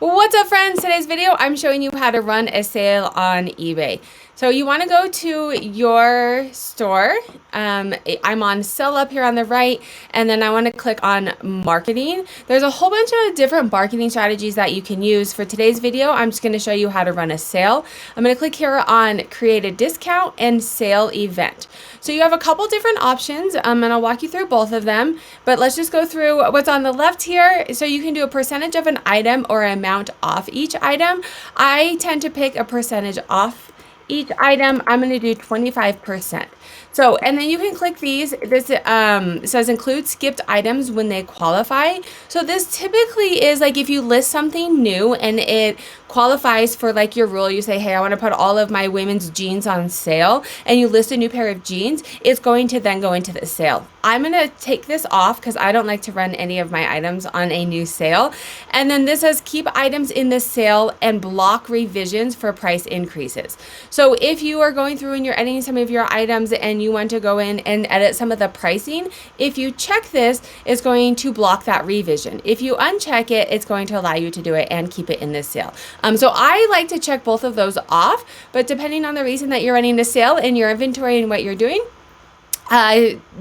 What's up, friends? Today's video, I'm showing you how to run a sale on eBay. So you want to go to your store. I'm on sell up here on the right, and then I want to click on marketing. There's a whole bunch of different marketing strategies that you can use. For today's video, I'm just going to show you how to run a sale. I'm going to click here on create a discount and sale event. So you have a couple different options, and I'll walk you through both of them, but let's just go through what's on the left here. So you can do a percentage of an item or amount off each item. I tend to pick a percentage off each item. I'm going to do 25%. So, and then you can click these. This says include skipped items when they qualify. So this typically is like if you list something new and it qualifies for like your rule, you say, hey, I want to put all of my women's jeans on sale, and you list a new pair of jeans, it's going to then go into the sale. I'm going to take this off because I don't like to run any of my items on a new sale. And then this says keep items in the sale and block revisions for price increases. So if you are going through and you're editing some of your items and you want to go in and edit some of the pricing, if you check this, it's going to block that revision. If you uncheck it, it's going to allow you to do it and keep it in this sale. So I like to check both of those off, but depending on the reason that you're running the sale in your inventory and what you're doing,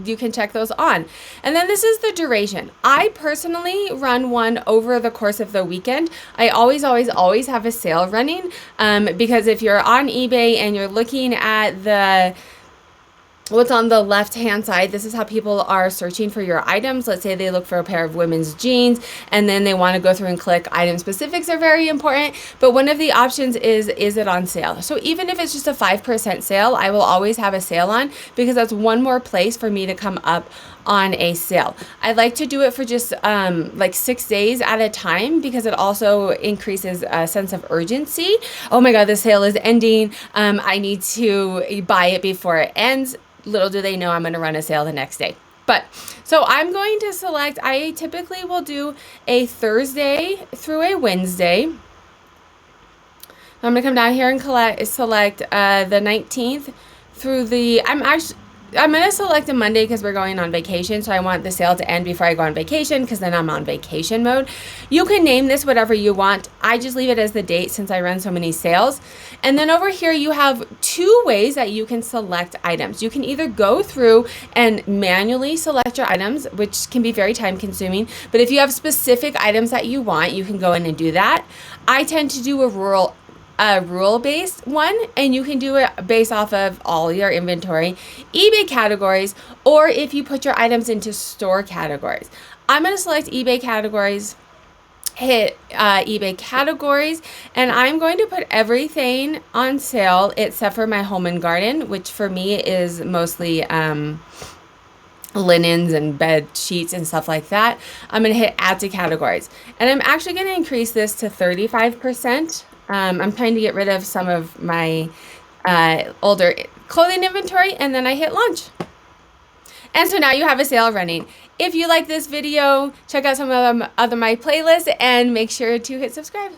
you can check those on. And then this is the duration. I personally run one over the course of the weekend. I always have a sale running, because if you're on eBay and you're looking at what's on the left hand side, this is how people are searching for your items. Let's say they look for a pair of women's jeans and then they want to go through and click item specifics are very important, but one of the options is it on sale? So even if it's just a 5% sale, I will always have a sale on because that's one more place for me to come up on a sale. I like to do it for just like 6 days at a time because it also increases a sense of urgency. Oh my God, the sale is ending. I need to buy it before it ends. Little do they know I'm going to run a sale the next day. But so I'm going to select, I typically will do a Thursday through a Wednesday. I'm going to come down here and select the 19th through I'm going to select a Monday because we're going on vacation. So I want the sale to end before I go on vacation because then I'm on vacation mode. You can name this whatever you want. I just leave it as the date since I run so many sales. And then over here, you have two ways that you can select items. You can either go through and manually select your items, which can be very time consuming. But if you have specific items that you want, you can go in and do that. I tend to do a rule-based one, and you can do it based off of all your inventory, eBay categories, or if you put your items into store categories. I'm going to select eBay categories, hit eBay categories, and I'm going to put everything on sale except for my home and garden, which for me is mostly linens and bed sheets and stuff like that. I'm going to hit add to categories, and I'm actually going to increase this to 35%. I'm trying to get rid of some of my older clothing inventory, and then I hit launch. And so now you have a sale running. If you like this video, check out some of my playlists and make sure to hit subscribe.